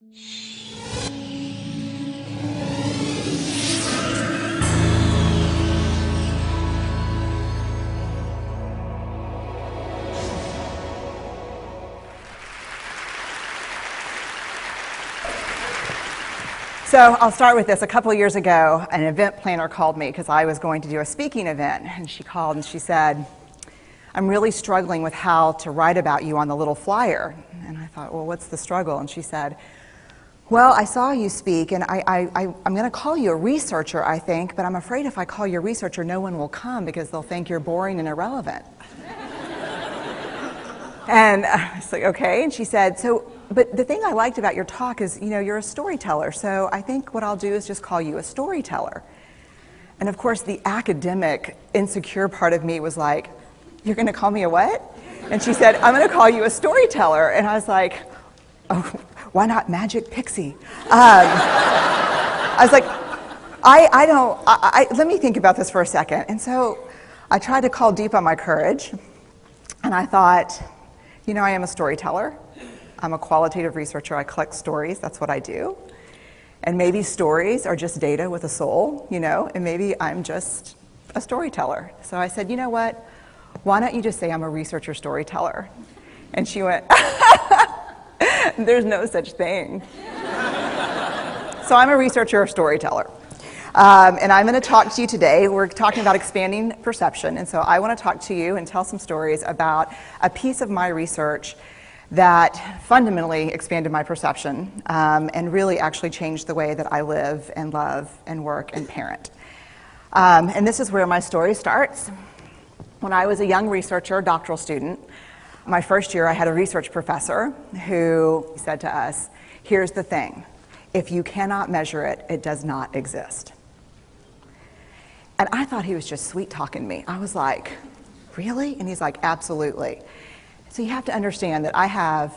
So I'll start with this. A couple of years ago, an event planner called me because I was going to do a speaking event. And she called and she said, I'm really struggling with how to write about you on the little flyer. And I thought, well, what's the struggle? And she said, well, I saw you speak, and I'm going to call you a researcher, I think, but I'm afraid if I call you a researcher, no one will come because they'll think you're boring and irrelevant. And I was like, okay. And she said, but the thing I liked about your talk is, you're a storyteller, so I think what I'll do is just call you a storyteller. And of course, the academic, insecure part of me was like, you're going to call me a what? And she said, I'm going to call you a storyteller. And I was like, oh, why not Magic Pixie? I was like, let me think about this for a second. And so I tried to call deep on my courage, and I thought, I am a storyteller. I'm a qualitative researcher. I collect stories. That's what I do. And maybe stories are just data with a soul, and maybe I'm just a storyteller. So I said, you know what? Why don't you just say I'm a researcher storyteller? And she went, there's no such thing. So I'm a researcher or storyteller. And I'm going to talk to you today. We're talking about expanding perception. And so I want to talk to you and tell some stories about a piece of my research that fundamentally expanded my perception and really actually changed the way that I live and love and work and parent. And this is where my story starts. When I was a young researcher, doctoral student, my first year I had a research professor who said to us, here's the thing, if you cannot measure it, it does not exist. And I thought he was just sweet talking me. I was like, really? And he's like, absolutely. So you have to understand that I have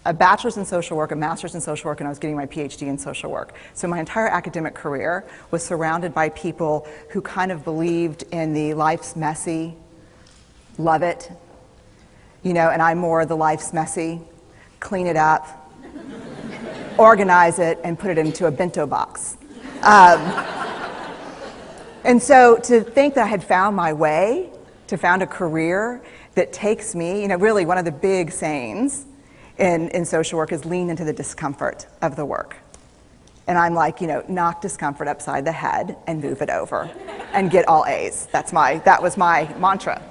a bachelor's in social work, a master's in social work, and I was getting my PhD in social work. So my entire academic career was surrounded by people who kind of believed in the life's messy, love it, and I'm more the life's messy, clean it up, organize it, and put it into a bento box. And so to think that I had found my way, to found a career that takes me, really one of the big sayings in social work is lean into the discomfort of the work. And I'm like, knock discomfort upside the head and move it over and get all A's. That was my mantra.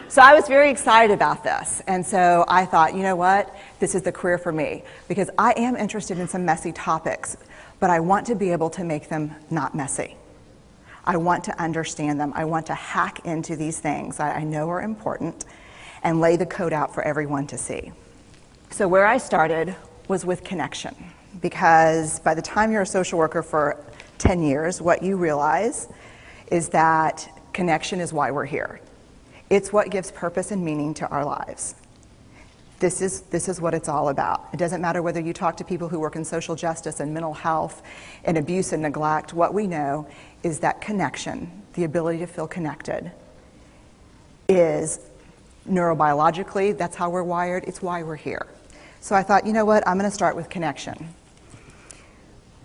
So I was very excited about this. And so I thought, you know what? This is the career for me because I am interested in some messy topics, but I want to be able to make them not messy. I want to understand them. I want to hack into these things that I know are important and lay the code out for everyone to see. So where I started was with connection, because by the time you're a social worker for 10 years, what you realize is that connection is why we're here. It's what gives purpose and meaning to our lives. This is what it's all about. It doesn't matter whether you talk to people who work in social justice and mental health and abuse and neglect. What we know is that connection, the ability to feel connected, is neurobiologically, that's how we're wired. It's why we're here. So I thought, you know what? I'm going to start with connection.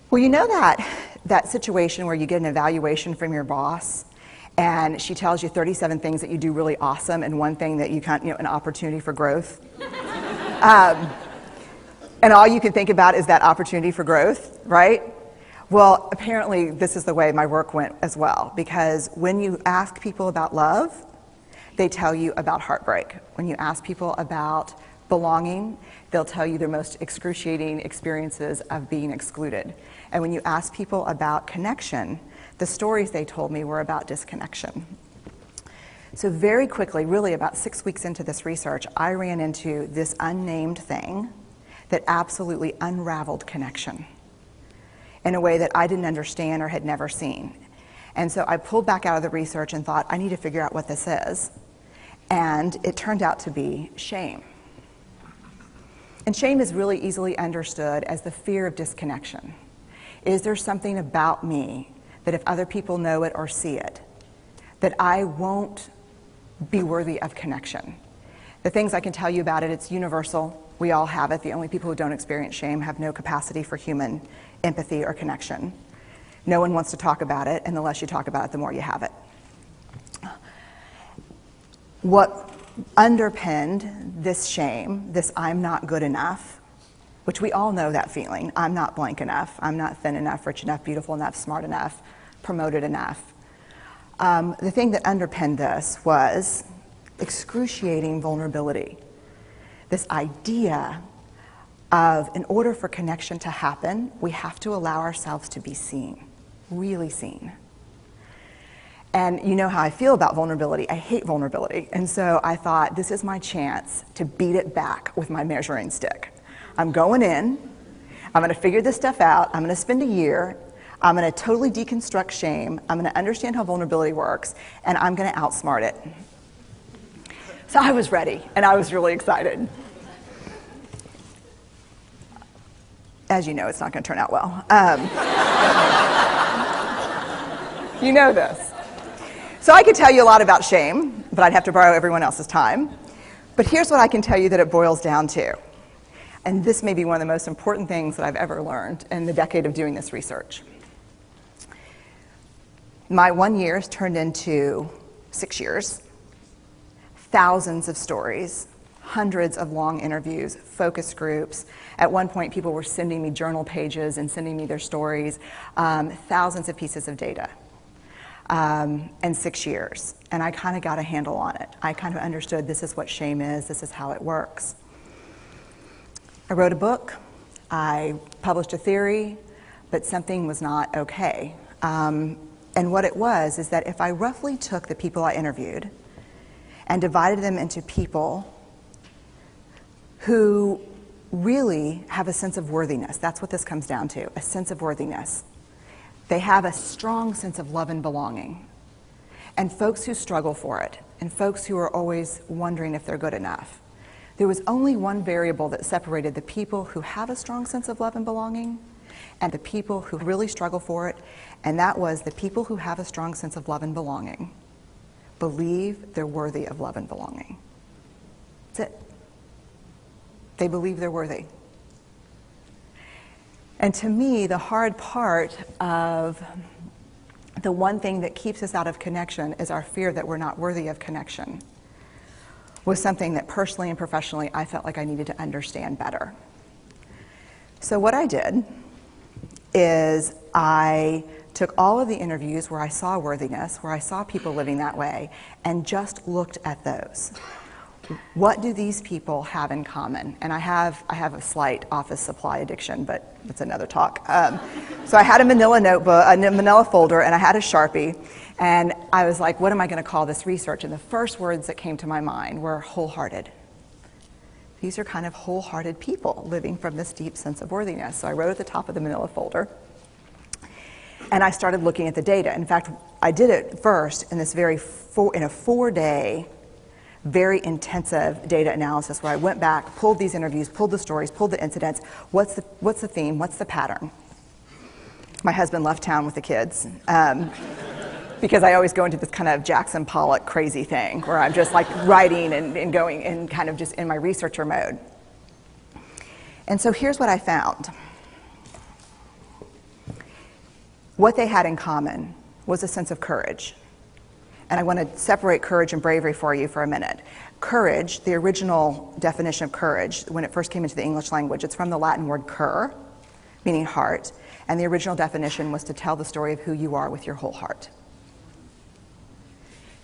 Well, that situation where you get an evaluation from your boss and she tells you 37 things that you do really awesome and one thing that you can't, an opportunity for growth. And all you can think about is that opportunity for growth, right? Well, apparently this is the way my work went as well, because when you ask people about love, they tell you about heartbreak. When you ask people about belonging, they'll tell you their most excruciating experiences of being excluded. And when you ask people about connection, the stories they told me were about disconnection. So very quickly, really about 6 weeks into this research, I ran into this unnamed thing that absolutely unraveled connection in a way that I didn't understand or had never seen. And so I pulled back out of the research and thought, I need to figure out what this is. And it turned out to be shame. And shame is really easily understood as the fear of disconnection. Is there something about me that if other people know it or see it, that I won't be worthy of connection? The things I can tell you about it, it's universal. We all have it. The only people who don't experience shame have no capacity for human empathy or connection. No one wants to talk about it, and the less you talk about it, the more you have it. What underpinned this shame, this I'm not good enough, which we all know that feeling, I'm not blank enough, I'm not thin enough, rich enough, beautiful enough, smart enough, promoted enough. The thing that underpinned this was excruciating vulnerability. This idea of, in order for connection to happen, we have to allow ourselves to be seen, really seen. And you know how I feel about vulnerability. I hate vulnerability. And so I thought, this is my chance to beat it back with my measuring stick. I'm going in, I'm going to figure this stuff out, I'm going to spend a year, I'm going to totally deconstruct shame, I'm going to understand how vulnerability works, and I'm going to outsmart it. So I was ready, and I was really excited. As you know, it's not going to turn out well. You know this. So I could tell you a lot about shame, but I'd have to borrow everyone else's time. But here's what I can tell you that it boils down to. And this may be one of the most important things that I've ever learned in the decade of doing this research. My 1 year has turned into 6 years, thousands of stories, hundreds of long interviews, focus groups. At one point, people were sending me journal pages and sending me their stories, thousands of pieces of data, and 6 years. And I kind of got a handle on it. I kind of understood this is what shame is, this is how it works. I wrote a book, I published a theory, but something was not okay. And what it was is that if I roughly took the people I interviewed and divided them into people who really have a sense of worthiness, that's what this comes down to, a sense of worthiness. They have a strong sense of love and belonging. And folks who struggle for it, and folks who are always wondering if they're good enough. There was only one variable that separated the people who have a strong sense of love and belonging and the people who really struggle for it, and that was the people who have a strong sense of love and belonging believe they're worthy of love and belonging. That's it. They believe they're worthy. And to me, the hard part of the one thing that keeps us out of connection is our fear that we're not worthy of connection, was something that personally and professionally I felt like I needed to understand better. So what I did is I took all of the interviews where I saw worthiness, where I saw people living that way, and just looked at those. What do these people have in common? And I have a slight office supply addiction, but that's another talk. So I had a manila notebook, a manila folder, and I had a Sharpie, and I was like, what am I going to call this research? And the first words that came to my mind were wholehearted. These are kind of wholehearted people living from this deep sense of worthiness. So I wrote at the top of the manila folder, and I started looking at the data. In fact, I did it first in this in a 4-day, very intensive data analysis where I went back, pulled these interviews, pulled the stories, pulled the incidents. What's the theme? What's the pattern? My husband left town with the kids because I always go into this kind of Jackson Pollock crazy thing where I'm just like writing and going and kind of just in my researcher mode. And so here's what I found. What they had in common was a sense of courage. And I want to separate courage and bravery for you for a minute. Courage, the original definition of courage, when it first came into the English language, it's from the Latin word cur, meaning heart. And the original definition was to tell the story of who you are with your whole heart.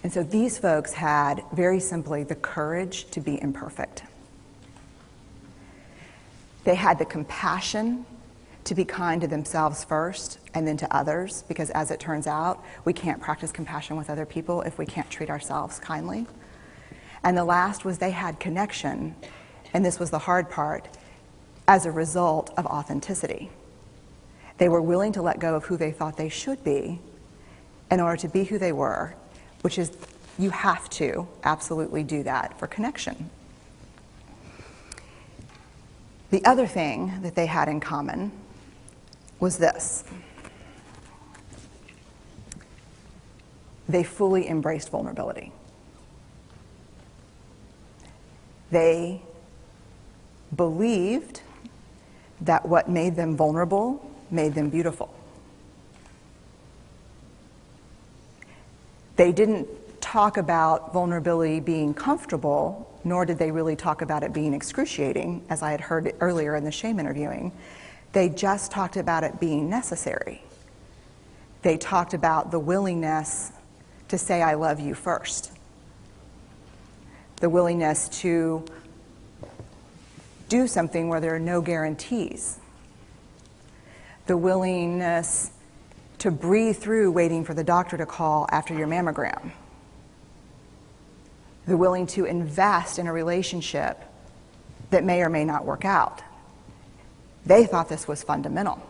And so these folks had, very simply, the courage to be imperfect. They had the compassion to be kind to themselves first and then to others, because as it turns out, we can't practice compassion with other people if we can't treat ourselves kindly. And the last was they had connection, and this was the hard part, as a result of authenticity. They were willing to let go of who they thought they should be in order to be who they were, which is, you have to absolutely do that for connection. The other thing that they had in common was this. They fully embraced vulnerability. They believed that what made them vulnerable made them beautiful. They didn't talk about vulnerability being comfortable, nor did they really talk about it being excruciating, as I had heard earlier in the shame interviewing. They just talked about it being necessary. They talked about the willingness to say I love you first. The willingness to do something where there are no guarantees. The willingness to breathe through waiting for the doctor to call after your mammogram. The willing to invest in a relationship that may or may not work out. They thought this was fundamental.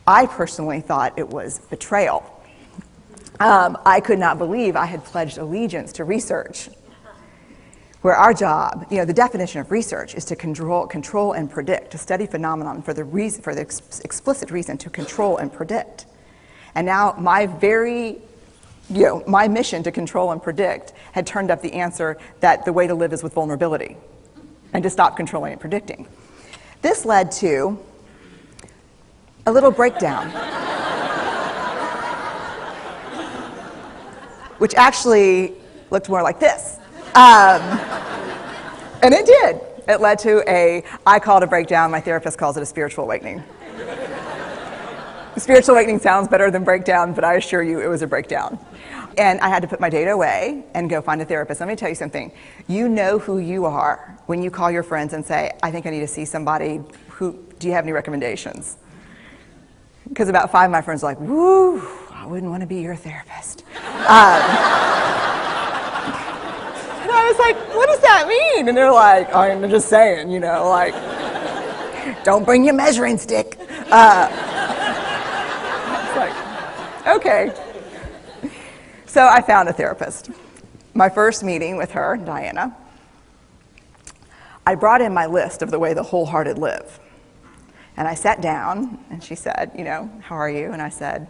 I personally thought it was betrayal. I could not believe I had pledged allegiance to research, where our job, the definition of research is to control and predict, to study phenomenon for the explicit reason to control and predict. And now my mission to control and predict had turned up the answer that the way to live is with vulnerability and to stop controlling and predicting. This led to a little breakdown, which actually looked more like this. And it did. It led to I call it a breakdown, my therapist calls it a spiritual awakening. Spiritual awakening sounds better than breakdown, but I assure you it was a breakdown. And I had to put my data away and go find a therapist. Let me tell you something. You know who you are when you call your friends and say, I think I need to see somebody. Do you have any recommendations? Because about 5 of my friends are like, woo, I wouldn't want to be your therapist. And I was like, what does that mean? And they're like, I'm just saying, don't bring your measuring stick. It's like, okay. So I found a therapist. My first meeting with her, Diana, I brought in my list of the way the wholehearted live. And I sat down, and she said, how are you? And I said,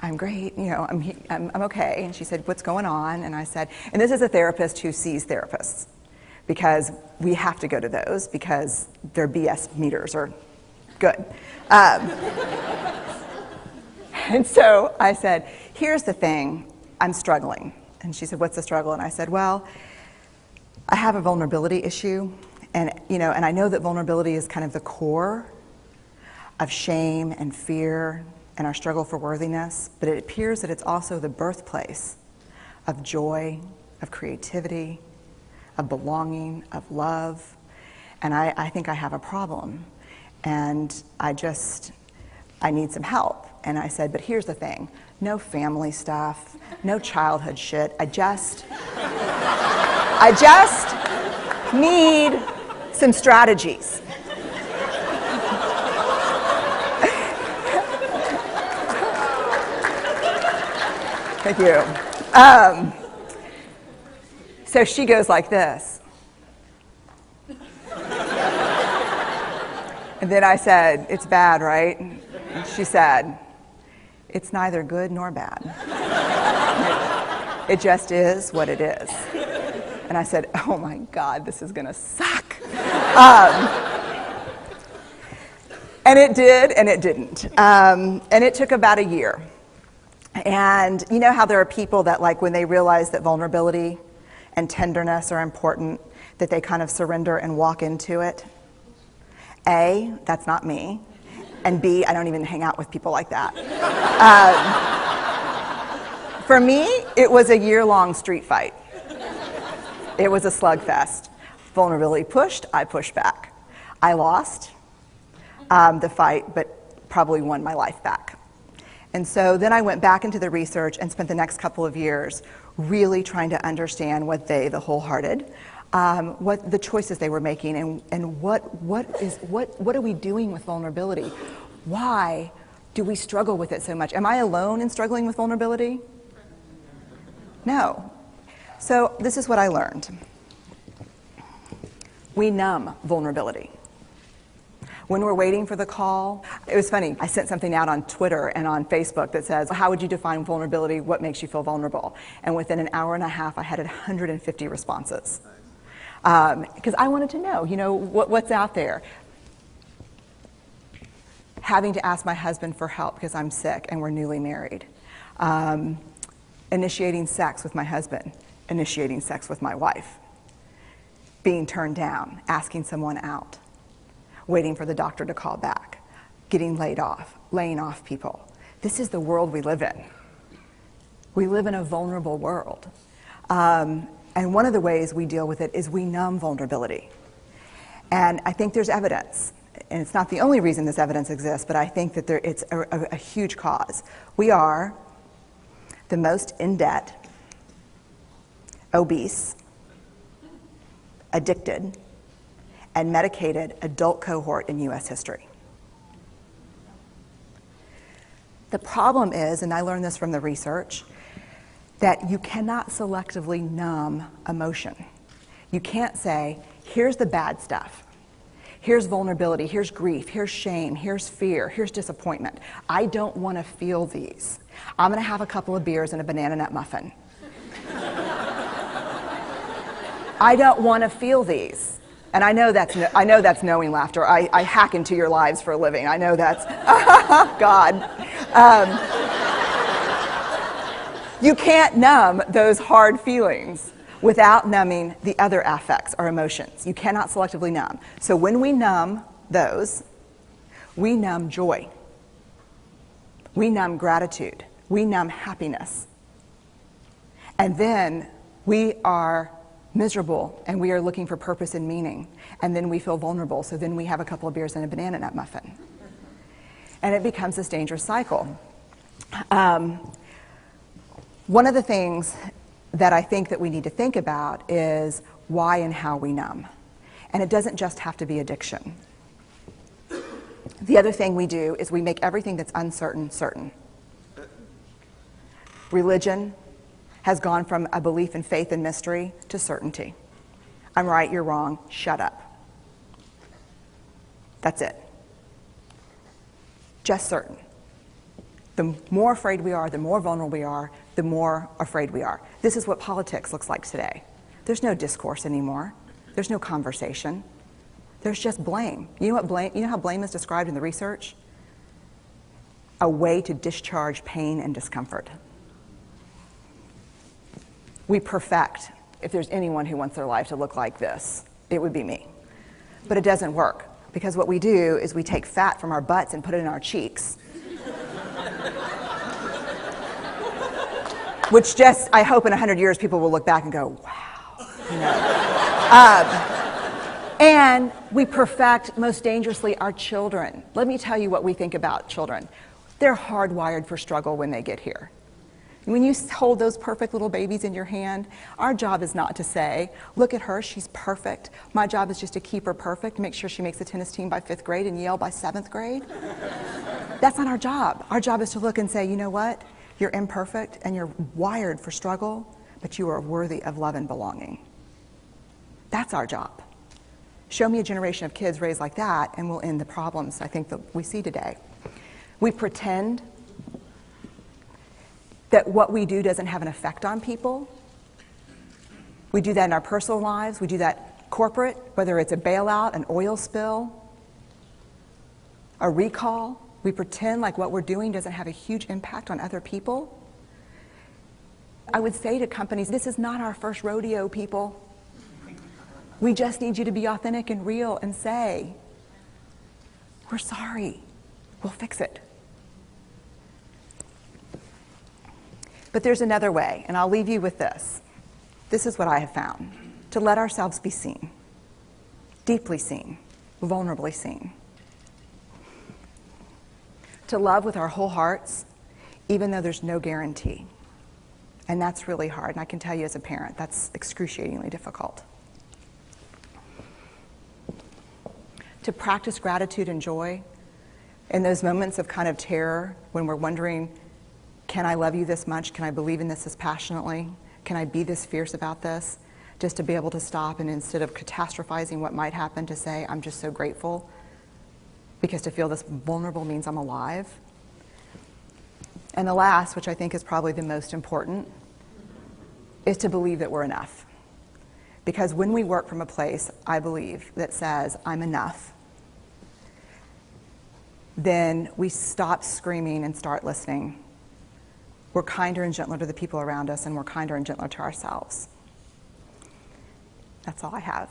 I'm great, I'm okay. And she said, what's going on? And I said, and this is a therapist who sees therapists, because we have to go to those because their BS meters are good. And so I said, here's the thing, I'm struggling. And she said, what's the struggle? And I said, well, I have a vulnerability issue, and and I know that vulnerability is kind of the core of shame and fear and our struggle for worthiness, but it appears that it's also the birthplace of joy, of creativity, of belonging, of love, and I think I have a problem, and I need some help. And I said, but here's the thing, no family stuff, no childhood shit, I just need some strategies. Thank you. So she goes like this. And then I said, it's bad, right? And she said, it's neither good nor bad. It just is what it is. And I said, oh my God, this is gonna suck. And it did, and it didn't. And it took about a year. And you know how there are people that, like, when they realize that vulnerability and tenderness are important, that they kind of surrender and walk into it? A, that's not me. And B, I don't even hang out with people like that. For me, it was a year-long street fight. It was a slugfest. Vulnerability pushed, I pushed back. I lost the fight, but probably won my life back. And so then I went back into the research and spent the next couple of years really trying to understand what the wholehearted, what the choices they were making, and what are we doing with vulnerability? Why do we struggle with it so much? Am I alone in struggling with vulnerability? No. So this is what I learned. We numb vulnerability. When we're waiting for the call, it was funny, I sent something out on Twitter and on Facebook that says, how would you define vulnerability? What makes you feel vulnerable? And within an hour and a half, I had 150 responses. Because I wanted to know, what's out there. Having to ask my husband for help because I'm sick and we're newly married. Initiating sex with my husband. Initiating sex with my wife. Being turned down. Asking someone out. Waiting for the doctor to call back. Getting laid off. Laying off people. This is the world we live in. We live in a vulnerable world. And one of the ways we deal with it is we numb vulnerability. And I think there's evidence, and it's not the only reason this evidence exists, but I think that it's a huge cause. We are the most in debt, obese, addicted, and medicated adult cohort in U.S. history. The problem is, and I learned this from the research, that you cannot selectively numb emotion. You can't say, here's the bad stuff. Here's vulnerability, here's grief, here's shame, here's fear, here's disappointment. I don't want to feel these. I'm going to have a couple of beers and a banana nut muffin. I don't want to feel these. And I know that's knowing laughter. I hack into your lives for a living. I know that's, God. You can't numb those hard feelings without numbing the other affects or emotions. You cannot selectively numb. So when we numb those, we numb joy. We numb gratitude. We numb happiness. And then we are miserable and we are looking for purpose and meaning. And then we feel vulnerable. So then we have a couple of beers and a banana nut muffin. And it becomes this dangerous cycle. One of the things that I think that we need to think about is why and how we numb. And it doesn't just have to be addiction. The other thing we do is we make everything that's uncertain, certain. Religion has gone from a belief in faith and mystery to certainty. I'm right, you're wrong, shut up. That's it. Just certain. The more afraid we are, the more vulnerable we are, the more afraid we are. This is what politics looks like today. There's no discourse anymore. There's no conversation. There's just blame. You know how blame is described in the research? A way to discharge pain and discomfort. We perfect. If there's anyone who wants their life to look like this, it would be me. But it doesn't work, because what we do is we take fat from our butts and put it in our cheeks. Which just, I hope in 100 years people will look back and go, wow. And we perfect, most dangerously, our children. Let me tell you what we think about children. They're hardwired for struggle when they get here. When you hold those perfect little babies in your hand, our job is not to say, look at her, she's perfect. My job is just to keep her perfect, make sure she makes the tennis team by 5th grade and Yale by 7th grade. That's not our job. Our job is to look and say, you know what? You're imperfect and you're wired for struggle, but you are worthy of love and belonging. That's our job. Show me a generation of kids raised like that and we'll end the problems I think that we see today. We pretend that what we do doesn't have an effect on people. We do that in our personal lives. We do that corporate, whether it's a bailout, an oil spill, a recall. We pretend like what we're doing doesn't have a huge impact on other people. I would say to companies, this is not our first rodeo, people. We just need you to be authentic and real and say, we're sorry, we'll fix it. But there's another way, and I'll leave you with this. This is what I have found. To let ourselves be seen, deeply seen, vulnerably seen. To love with our whole hearts, even though there's no guarantee. And that's really hard, and I can tell you as a parent, that's excruciatingly difficult. To practice gratitude and joy in those moments of kind of terror when we're wondering, can I love you this much? Can I believe in this as passionately? Can I be this fierce about this? Just to be able to stop and instead of catastrophizing what might happen, to say, I'm just so grateful. Because to feel this vulnerable means I'm alive. And the last, which I think is probably the most important, is to believe that we're enough. Because when we work from a place, I believe, that says, I'm enough, then we stop screaming and start listening. We're kinder and gentler to the people around us, and we're kinder and gentler to ourselves. That's all I have.